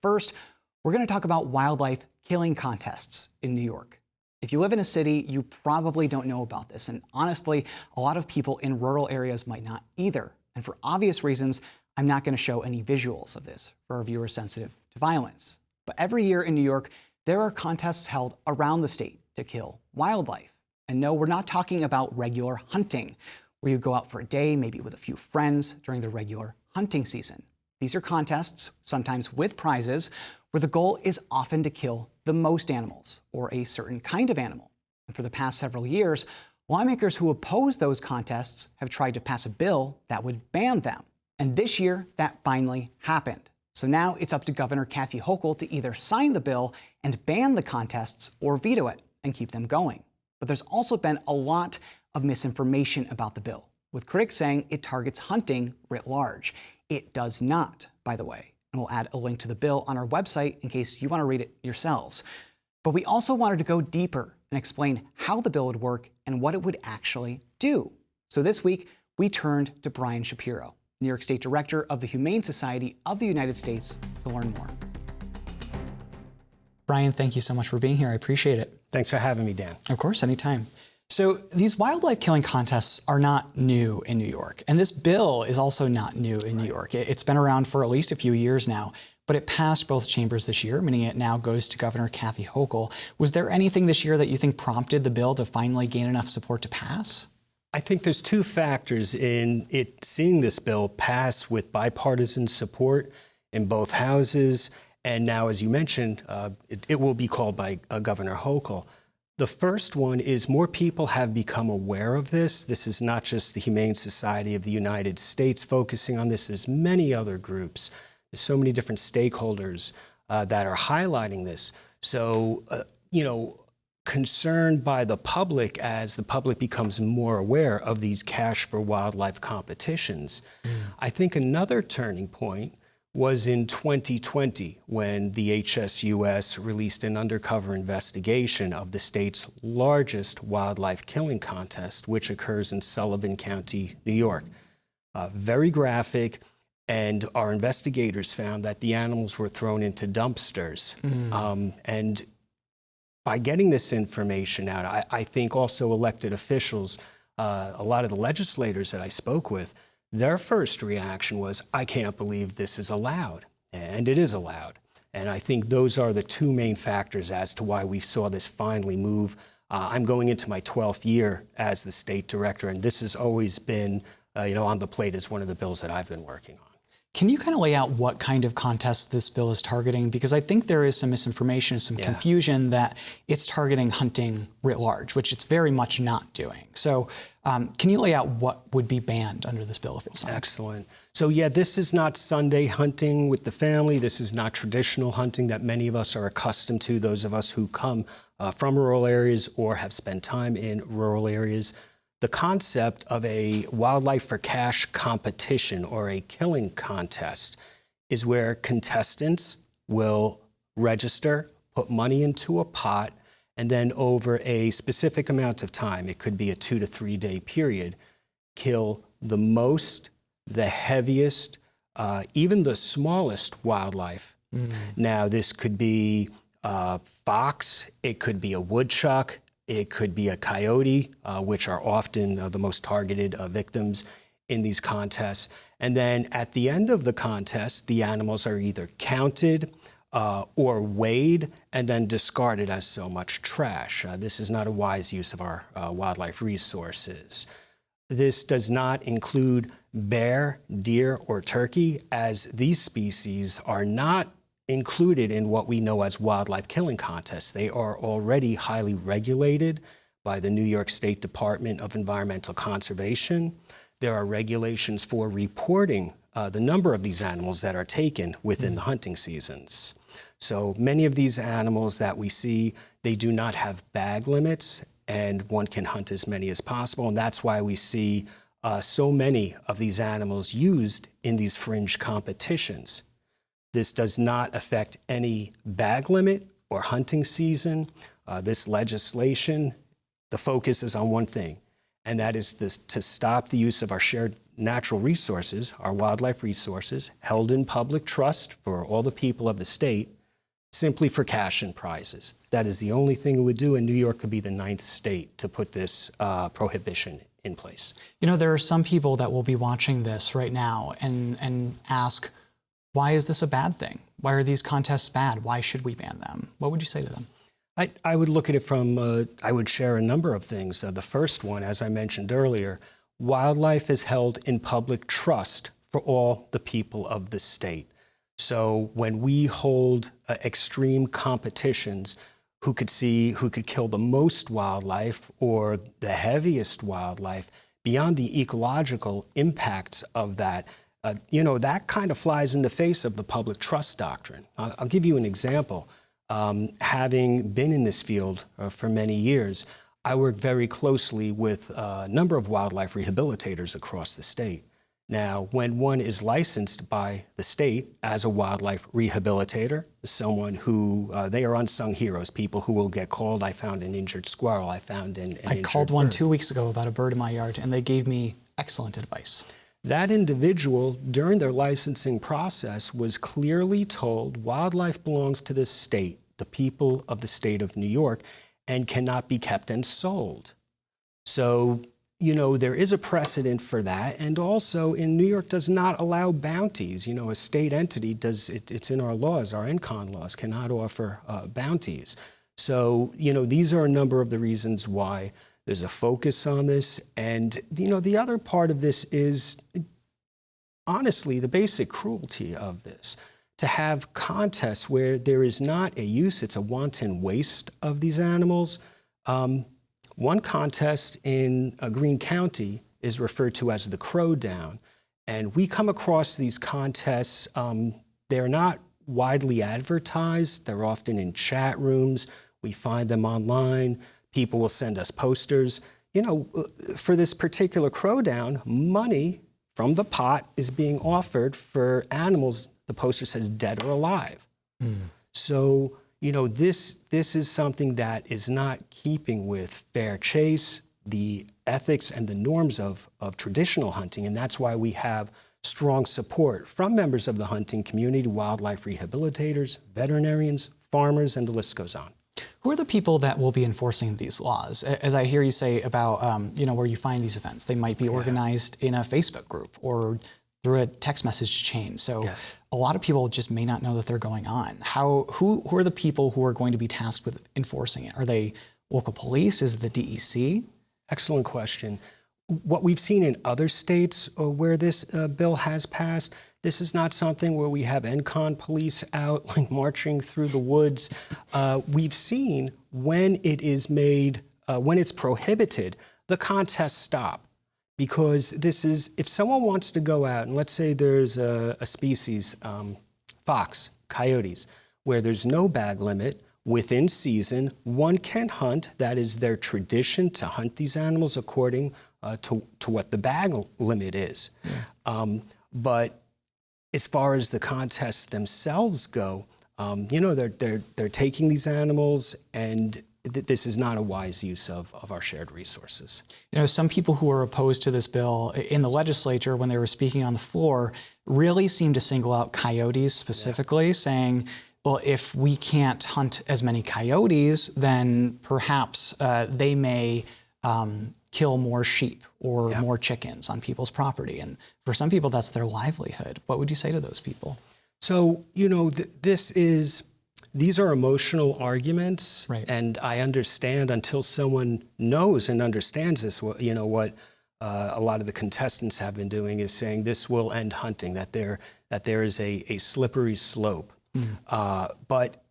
first, we're going to talk about wildlife killing contests in New York. If you live in a city, you probably don't know about this. And honestly, a lot of people in rural areas might not either. And for obvious reasons, I'm not going to show any visuals of this for our viewers sensitive to violence. But every year in New York, there are contests held around the state to kill wildlife. And no, we're not talking about regular hunting, where you go out for a day, maybe with a few friends during the regular hunting season. These are contests, sometimes with prizes, where the goal is often to kill the most animals, or a certain kind of animal. And for the past several years, lawmakers who oppose those contests have tried to pass a bill that would ban them. And this year, that finally happened. So now it's up to Governor Kathy Hochul to either sign the bill and ban the contests or veto it and keep them going. But there's also been a lot of misinformation about the bill, with critics saying it targets hunting writ large. It does not, by the way. And we'll add a link to the bill on our website in case you want to read it yourselves. But we also wanted to go deeper and explain how the bill would work and what it would actually do. So this week, we turned to Brian Shapiro, New York State Director of the Humane Society of the United States, to learn more. Brian, thank you so much for being here. I appreciate it. Thanks for having me, Dan. Of course, anytime. So these wildlife killing contests are not new in New York, and this bill is also not new in New York. It's been around for at least a few years now, but it passed both chambers this year, meaning it now goes to Governor Kathy Hochul. Was there anything this year that you think prompted the bill to finally gain enough support to pass? I think there's two factors in it seeing this bill pass with bipartisan support in both houses, and now, as you mentioned, it will be called by Governor Hochul. The first one is more people have become aware of this. This is not just the Humane Society of the United States focusing on this. There's many other groups. There's so many different stakeholders that are highlighting this. So, concerned by the public as the public becomes more aware of these cash for wildlife competitions. I think another turning point was in 2020 when the HSUS released an undercover investigation of the state's largest wildlife killing contest, which occurs in Sullivan County, New York. Very graphic, and our investigators found that the animals were thrown into dumpsters. And by getting this information out, I think also elected officials, a lot of the legislators that I spoke with, their first reaction was, I can't believe this is allowed. And it is allowed. And I think those are the two main factors as to why we saw this finally move. I'm going into my 12th year as the state director, and this has always been on the plate as one of the bills that I've been working on. Can you kind of lay out what kind of contests this bill is targeting? Because I think there is some misinformation, some confusion that it's targeting hunting writ large, which it's very much not doing. So can you lay out what would be banned under this bill if it's signed? Excellent. So yeah, this is not Sunday hunting with the family. This is not traditional hunting that many of us are accustomed to, those of us who come from rural areas or have spent time in rural areas. The concept of a wildlife for cash competition or a killing contest is where contestants will register, put money into a pot, and then over a specific amount of time, it could be a 2 to 3 day period, kill the most, the heaviest, even the smallest wildlife. Now, this could be a fox, it could be a woodchuck, it could be a coyote, which are often the most targeted victims in these contests. And then at the end of the contest, the animals are either counted or weighed and then discarded as so much trash. This is not a wise use of our wildlife resources. This does not include bear, deer, or turkey, as these species are not included in what we know as wildlife killing contests. They are already highly regulated by the New York State Department of Environmental Conservation. There are regulations for reporting the number of these animals that are taken within the hunting seasons. So many of these animals that we see, they do not have bag limits, and one can hunt as many as possible. And that's why we see so many of these animals used in these fringe competitions. This does not affect any bag limit or hunting season. This legislation, the focus is on one thing, and that is to stop the use of our shared natural resources, our wildlife resources, held in public trust for all the people of the state, simply for cash and prizes. That is the only thing it would do, and New York could be the 9th state to put this prohibition in place. You know, there are some people that will be watching this right now and ask, why is this a bad thing? Why are these contests bad? Why should we ban them? What would you say to them? I would look at it from, I would share a number of things. The first one, as I mentioned earlier, wildlife is held in public trust for all the people of the state. So when we hold extreme competitions, who could kill the most wildlife or the heaviest wildlife, beyond the ecological impacts of that, that kind of flies in the face of the public trust doctrine. I'll give you an example. Having been in this field for many years, I work very closely with a number of wildlife rehabilitators across the state. Now, when one is licensed by the state as a wildlife rehabilitator, someone who, they are unsung heroes, people who will get called, I found an injured squirrel, I found an injured I called one bird. 2 weeks ago about a bird in my yard, and they gave me excellent advice. That individual, during their licensing process, was clearly told wildlife belongs to the state, the people of the state of New York, and cannot be kept and sold. So, there is a precedent for that. And also, in New York does not allow bounties. A state entity does, it's in our laws, our ENCON laws, cannot offer bounties. So, these are a number of the reasons why there's a focus on this. And, the other part of this is, honestly, the basic cruelty of this. To have contests where there is not a use, it's a wanton waste of these animals. One contest in Greene County is referred to as the Crow Down. And we come across these contests, they're not widely advertised. They're often in chat rooms. We find them online. People will send us posters. For this particular Crow Down, money from the pot is being offered for animals, the poster says dead or alive. So, this is something that is not keeping with fair chase, the ethics and the norms of traditional hunting, and that's why we have strong support from members of the hunting community, wildlife rehabilitators, veterinarians, farmers, and the list goes on. Who are the people that will be enforcing these laws? As I hear you say about, where you find these events, they might be organized in a Facebook group or through a text message chain. So yes. A lot of people just may not know that they're going on. Who are the people who are going to be tasked with enforcing it? Are they local police? Is it the DEC? Excellent question. What we've seen in other states where this bill has passed, this is not something where we have ENCON police out like marching through the woods. We've seen when it is made, when it's prohibited, the contests stop. Because this is, if someone wants to go out, and let's say there's a species, fox, coyotes, where there's no bag limit, within season, one can hunt. That is their tradition, to hunt these animals according to what the bag limit is. Yeah. But as far as the contests themselves go, they're taking these animals, and this is not a wise use of our shared resources. Some people who are opposed to this bill in the legislature, when they were speaking on the floor, really seemed to single out coyotes specifically, saying, well, if we can't hunt as many coyotes, then perhaps they may kill more sheep or more chickens on people's property. And for some people, that's their livelihood. What would you say to those people? So, these are emotional arguments, right. And I understand until someone knows and understands this, what a lot of the contestants have been doing is saying this will end hunting, that there is a slippery slope. But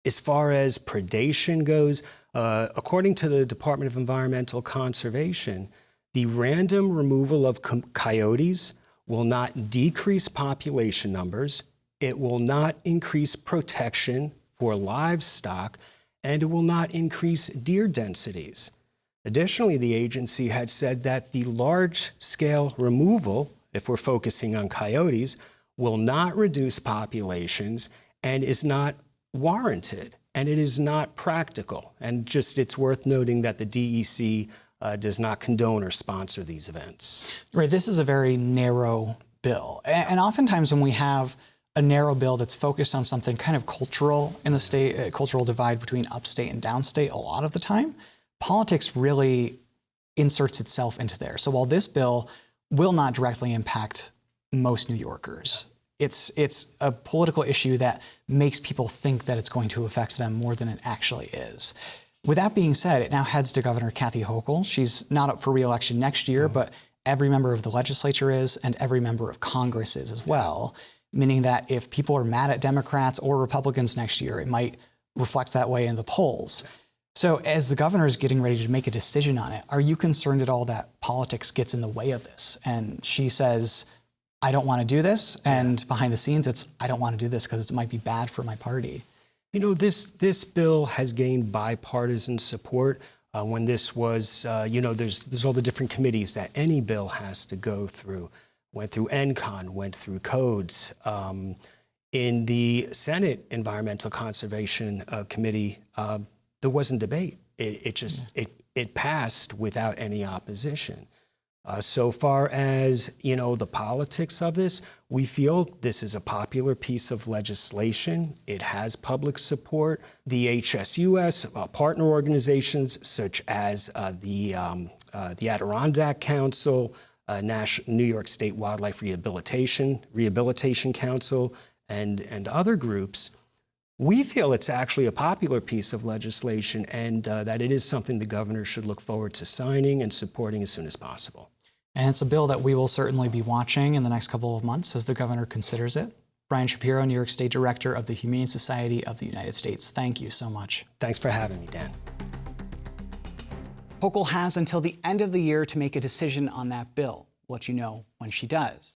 as far as predation goes, according to the Department of Environmental Conservation, the random removal of coyotes will not decrease population numbers, it will not increase protection for livestock, and it will not increase deer densities. Additionally, the agency had said that the large-scale removal, if we're focusing on coyotes, will not reduce populations and is not warranted, and it is not practical. And just it's worth noting that the DEC does not condone or sponsor these events. Right, this is a very narrow bill. And oftentimes when we have a narrow bill that's focused on something kind of cultural in the state, cultural divide between upstate and downstate, a lot of the time, politics really inserts itself into there. So while this bill will not directly impact most New Yorkers, it's a political issue that makes people think that it's going to affect them more than it actually is. With that being said, it now heads to Governor Kathy Hochul. She's not up for re-election next year, but every member of the legislature is, and every member of Congress is as well, meaning that if people are mad at Democrats or Republicans next year, it might reflect that way in the polls. So as the governor is getting ready to make a decision on it, are you concerned at all that politics gets in the way of this? And she says, I don't want to do this. And behind the scenes, it's, I don't want to do this because it might be bad for my party. You know, this bill has gained bipartisan support. When this was, there's all the different committees that any bill has to go through. Went through NCON, went through codes. In the Senate Environmental Conservation Committee, there wasn't debate. It passed without any opposition. So far as, the politics of this, we feel this is a popular piece of legislation. It has public support. The HSUS, partner organizations such as the Adirondack Council, New York State Wildlife Rehabilitation Council, and other groups, we feel it's actually a popular piece of legislation and that it is something the governor should look forward to signing and supporting as soon as possible. And it's a bill that we will certainly be watching in the next couple of months as the governor considers it. Brian Shapiro, New York State Director of the Humane Society of the United States. Thank you so much. Thanks for having me, Dan. Hochul has until the end of the year to make a decision on that bill. We'll let you know when she does.